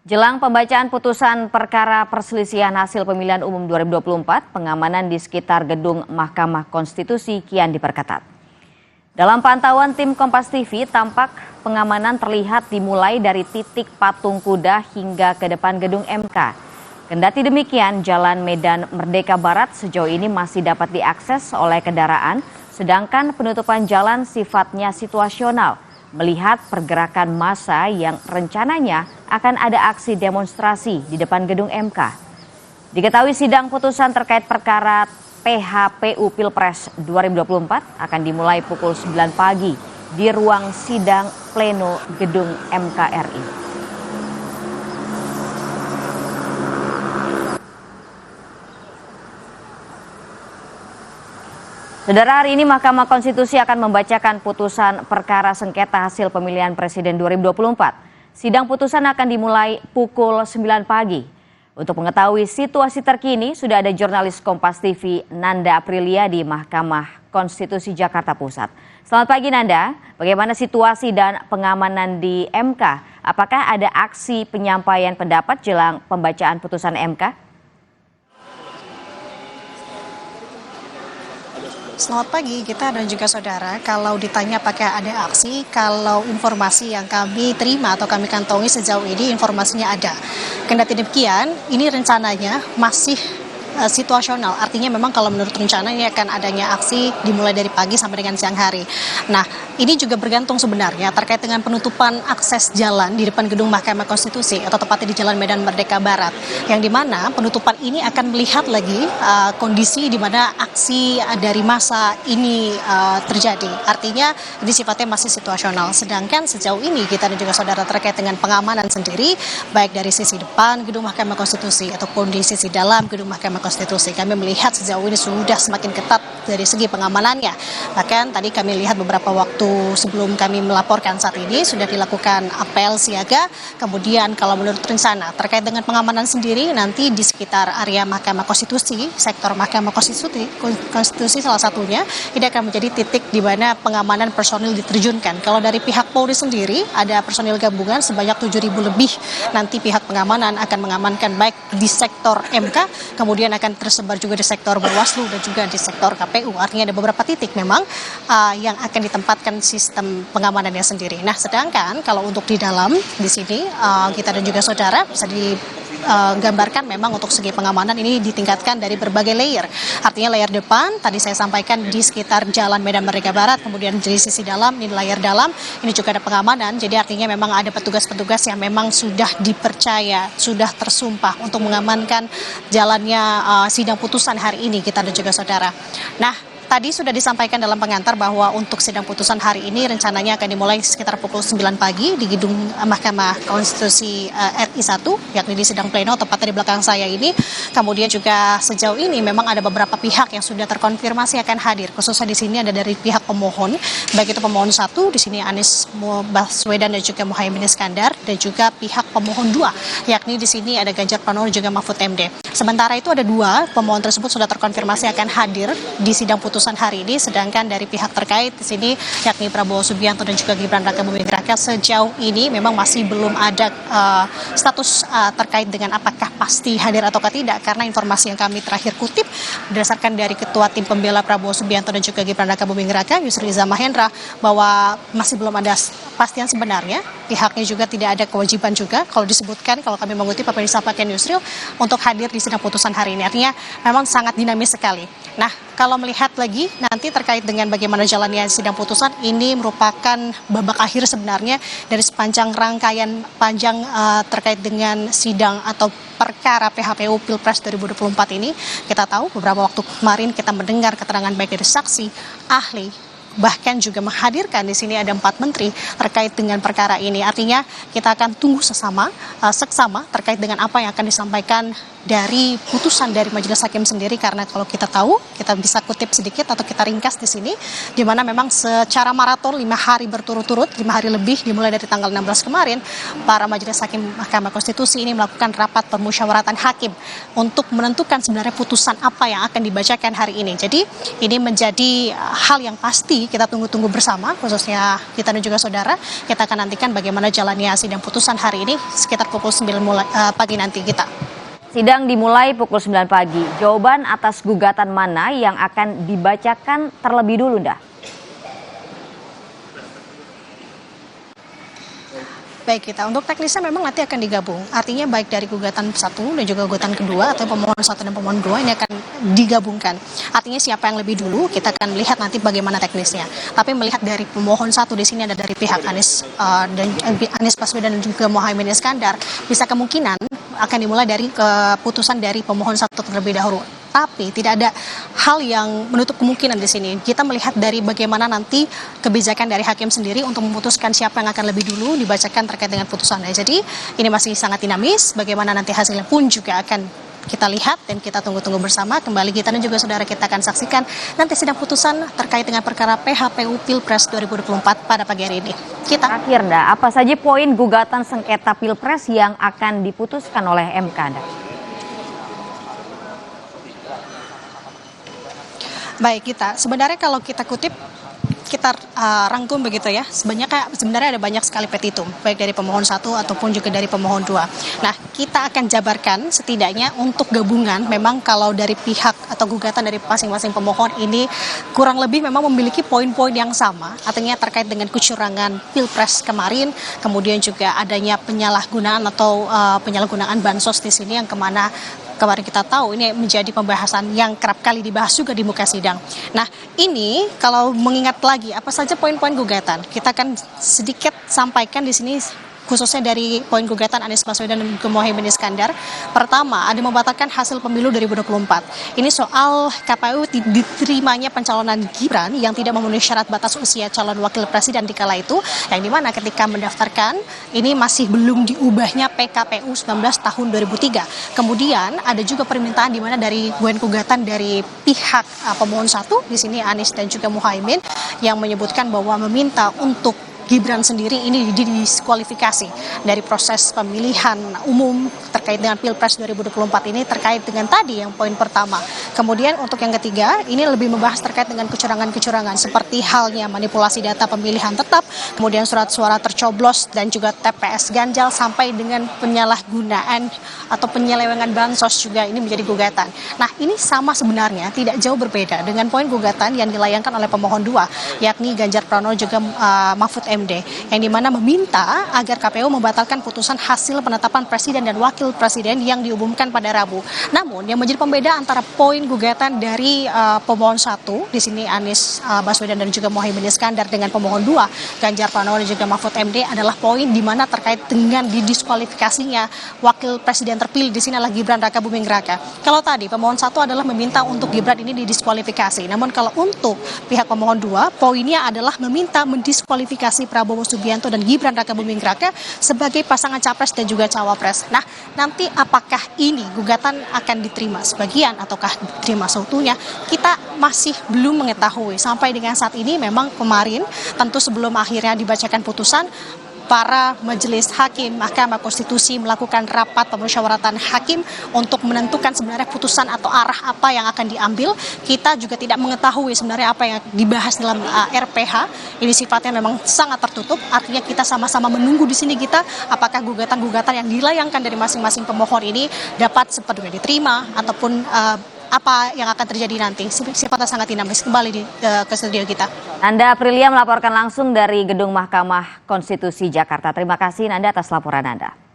Jelang pembacaan putusan perkara perselisihan hasil pemilihan umum 2024, pengamanan di sekitar gedung Mahkamah Konstitusi kian diperketat. Dalam pantauan tim Kompas TV, tampak pengamanan terlihat dimulai dari titik patung kuda hingga ke depan gedung MK. Kendati demikian, Jalan Medan Merdeka Barat sejauh ini masih dapat diakses oleh kendaraan, sedangkan penutupan jalan sifatnya situasional. Melihat pergerakan massa yang rencananya akan ada aksi demonstrasi di depan gedung MK. Diketahui sidang putusan terkait perkara PHPU Pilpres 2024 akan dimulai pukul 9 pagi di ruang sidang pleno gedung MK RI. Saudara, hari ini Mahkamah Konstitusi akan membacakan putusan perkara sengketa hasil pemilihan Presiden 2024. Sidang putusan akan dimulai pukul 9 pagi. Untuk mengetahui situasi terkini, sudah ada jurnalis Kompas TV Nanda Aprilia di Mahkamah Konstitusi Jakarta Pusat. Selamat pagi Nanda, bagaimana situasi dan pengamanan di MK? Apakah ada aksi penyampaian pendapat jelang pembacaan putusan MK? Selamat pagi Gita dan juga saudara. Kalau ditanya apakah ada aksi, kalau informasi yang kami terima atau kami kantongi sejauh ini informasinya ada. Kendati demikian, ini rencananya masih situasional. Artinya memang kalau menurut rencana ini akan adanya aksi dimulai dari pagi sampai dengan siang hari. Nah, ini juga bergantung sebenarnya terkait dengan penutupan akses jalan di depan gedung Mahkamah Konstitusi atau tepatnya di Jalan Medan Merdeka Barat. Yang dimana penutupan ini akan melihat lagi kondisi di mana aksi dari massa ini terjadi. Artinya ini sifatnya masih situasional. Sedangkan sejauh ini kita dan juga saudara terkait dengan pengamanan sendiri, baik dari sisi depan gedung Mahkamah Konstitusi ataupun di sisi dalam gedung Mahkamah Konstitusi, kami melihat sejauh ini sudah semakin ketat dari segi pengamanannya. Bahkan tadi kami lihat beberapa waktu sebelum kami melaporkan saat ini sudah dilakukan apel siaga. Kemudian kalau menurut rencana terkait dengan pengamanan sendiri nanti di sekitar area Mahkamah Konstitusi, sektor Mahkamah Konstitusi salah satunya, ini akan menjadi titik di mana pengamanan personil diterjunkan. Kalau dari pihak Polri sendiri ada personil gabungan sebanyak 7.000 lebih. Nanti pihak pengamanan akan mengamankan baik di sektor MK, kemudian akan tersebar juga di sektor Bawaslu dan juga di sektor KPU. Artinya ada beberapa titik memang yang akan ditempatkan sistem pengamanannya sendiri. Nah, sedangkan kalau untuk di dalam di sini kita dan juga saudara bisa digambarkan memang untuk segi pengamanan ini ditingkatkan dari berbagai layer. Artinya layer depan tadi saya sampaikan di sekitar Jalan Medan Merdeka Barat, kemudian di sisi dalam ini layer dalam ini juga ada pengamanan. Jadi artinya memang ada petugas-petugas yang memang sudah dipercaya, sudah tersumpah untuk mengamankan jalannya sidang putusan hari ini kita dan juga saudara. Nah, tadi sudah disampaikan dalam pengantar bahwa untuk sidang putusan hari ini rencananya akan dimulai sekitar pukul 9 pagi di gedung Mahkamah Konstitusi RI 1, yakni di sidang pleno tepatnya di belakang saya ini. Kemudian juga sejauh ini memang ada beberapa pihak yang sudah terkonfirmasi akan hadir. Khususnya di sini ada dari pihak pemohon, baik itu pemohon 1 di sini Anies Baswedan dan juga Muhaimin Iskandar, dan juga pihak pemohon 2, yakni di sini ada Ganjar Pranowo dan juga Mahfud MD. Sementara itu ada 2 pemohon tersebut sudah terkonfirmasi akan hadir di sidang putusan hari ini, sedangkan dari pihak terkait di sini yakni Prabowo Subianto dan juga Gibran Raka Buming Raka sejauh ini memang masih belum ada status terkait dengan apakah pasti hadir ataukah tidak, karena informasi yang kami terakhir kutip berdasarkan dari Ketua Tim Pembela Prabowo Subianto dan juga Gibran Raka Buming Raka Yusril Iza Mahendra bahwa masih belum ada kepastian sebenarnya. Pihaknya juga tidak ada kewajiban juga kalau disebutkan, kalau kami mengutip apa yang disampaikan Yusril, untuk hadir di sidang putusan hari ini. Artinya memang sangat dinamis sekali. Nah, kalau melihat lagi nanti terkait dengan bagaimana jalannya sidang putusan, ini merupakan babak akhir sebenarnya dari sepanjang rangkaian panjang terkait dengan sidang atau perkara PHPU Pilpres 2024 ini. Kita tahu beberapa waktu kemarin kita mendengar keterangan baik dari saksi, ahli, bahkan juga menghadirkan di sini ada 4 menteri terkait dengan perkara ini. Artinya kita akan tunggu seksama terkait dengan apa yang akan disampaikan dari putusan dari Majelis Hakim sendiri, karena kalau kita tahu, kita bisa kutip sedikit atau kita ringkas di sini, di mana memang secara maraton 5 hari berturut-turut, 5 hari lebih dimulai dari tanggal 16 kemarin, para Majelis Hakim Mahkamah Konstitusi ini melakukan rapat permusyawaratan hakim untuk menentukan sebenarnya putusan apa yang akan dibacakan hari ini. Jadi ini menjadi hal yang pasti kita tunggu-tunggu bersama, khususnya kita dan juga saudara. Kita akan nantikan bagaimana jalannya sidang putusan hari ini sekitar pukul 9 pagi nanti kita. Sidang dimulai pukul 9 pagi. Jawaban atas gugatan mana yang akan dibacakan terlebih dulu, Nda? Baik kita, untuk teknisnya memang nanti akan digabung. Artinya baik dari gugatan 1 dan juga gugatan kedua atau pemohon 1 dan pemohon 2 ini akan digabungkan. Artinya siapa yang lebih dulu kita akan lihat nanti bagaimana teknisnya. Tapi melihat dari pemohon 1 di sini ada dari pihak Anies Baswedan dan juga Muhaimin Iskandar, bisa kemungkinan akan dimulai dari keputusan dari pemohon 1 terlebih dahulu. Tapi tidak ada hal yang menutup kemungkinan di sini. Kita melihat dari bagaimana nanti kebijakan dari hakim sendiri untuk memutuskan siapa yang akan lebih dulu dibacakan terkait dengan putusannya. Jadi ini masih sangat dinamis. Bagaimana nanti hasilnya pun juga akan kita lihat dan kita tunggu-tunggu bersama. Kembali kita dan juga saudara kita akan saksikan nanti sidang putusan terkait dengan perkara PHPU Pilpres 2024 pada pagi hari ini. Terakhir, Nda, apa saja poin gugatan sengketa Pilpres yang akan diputuskan oleh MK, Nda? Baik kita, sebenarnya kalau kita kutip, kita rangkum begitu ya, sebenarnya ada banyak sekali petitum, baik dari pemohon 1 ataupun juga dari pemohon 2. Nah, kita akan jabarkan setidaknya untuk gabungan, memang kalau dari pihak atau gugatan dari masing-masing pemohon ini kurang lebih memang memiliki poin-poin yang sama, artinya terkait dengan kecurangan Pilpres kemarin, kemudian juga adanya penyalahgunaan atau penyalahgunaan bansos di sini yang kemana kemarin kita tahu ini menjadi pembahasan yang kerap kali dibahas juga di muka sidang. Nah, ini kalau mengingat lagi apa saja poin-poin gugatan, kita akan sedikit sampaikan di sini khususnya dari poin gugatan Anies Baswedan dan juga Muhaimin Iskandar. Pertama, ada membatalkan hasil pemilu 2024. Ini soal KPU diterimanya pencalonan Gibran yang tidak memenuhi syarat batas usia calon wakil presiden di kala itu, yang dimana ketika mendaftarkan ini masih belum diubahnya PKPU 19 tahun 2003. Kemudian ada juga permintaan di mana dari poin gugatan dari pihak pemohon 1 di sini Anies dan juga Muhaimin yang menyebutkan bahwa meminta untuk Gibran sendiri ini didiskualifikasi dari proses pemilihan umum terkait dengan Pilpres 2024 ini terkait dengan tadi yang poin pertama. Kemudian untuk yang ketiga ini lebih membahas terkait dengan kecurangan-kecurangan seperti halnya manipulasi data pemilihan tetap, kemudian surat suara tercoblos dan juga TPS ganjal sampai dengan penyalahgunaan atau penyelewengan bansos juga ini menjadi gugatan. Nah, ini sama sebenarnya tidak jauh berbeda dengan poin gugatan yang dilayangkan oleh pemohon 2 yakni Ganjar Pranowo juga Mahfud MD yang dimana meminta agar KPU membatalkan putusan hasil penetapan presiden dan wakil presiden yang diumumkan pada Rabu. Namun yang menjadi pembeda antara poin gugatan dari pemohon 1 di sini Anies Baswedan dan juga Muhaimin Iskandar dengan pemohon 2 Ganjar Pranowo dan juga Mahfud MD adalah poin di mana terkait dengan didiskualifikasinya wakil presiden terpilih di sini adalah Gibran Raka Buming Raka. Kalau tadi pemohon 1 adalah meminta untuk Gibran ini didiskualifikasi. Namun kalau untuk pihak pemohon 2 poinnya adalah meminta mendiskualifikasi Prabowo Subianto dan Gibran Raka Buming Raka sebagai pasangan capres dan juga cawapres. Nah, nanti apakah ini gugatan akan diterima sebagian ataukah diterima seutuhnya, kita masih belum mengetahui. Sampai dengan saat ini memang kemarin tentu sebelum akhirnya dibacakan putusan, para majelis hakim Mahkamah Konstitusi melakukan rapat pemusyawaratan hakim untuk menentukan sebenarnya putusan atau arah apa yang akan diambil. Kita juga tidak mengetahui sebenarnya apa yang dibahas dalam RPH. Ini sifatnya memang sangat tertutup. Artinya kita sama-sama menunggu di sini kita apakah gugatan-gugatan yang dilayangkan dari masing-masing pemohon ini dapat sepenuhnya diterima ataupun apa yang akan terjadi nanti. Sifatnya sangat dinamis. Kembali ke studio kita. Nanda Aprilia melaporkan langsung dari Gedung Mahkamah Konstitusi Jakarta. Terima kasih Nanda atas laporan Anda.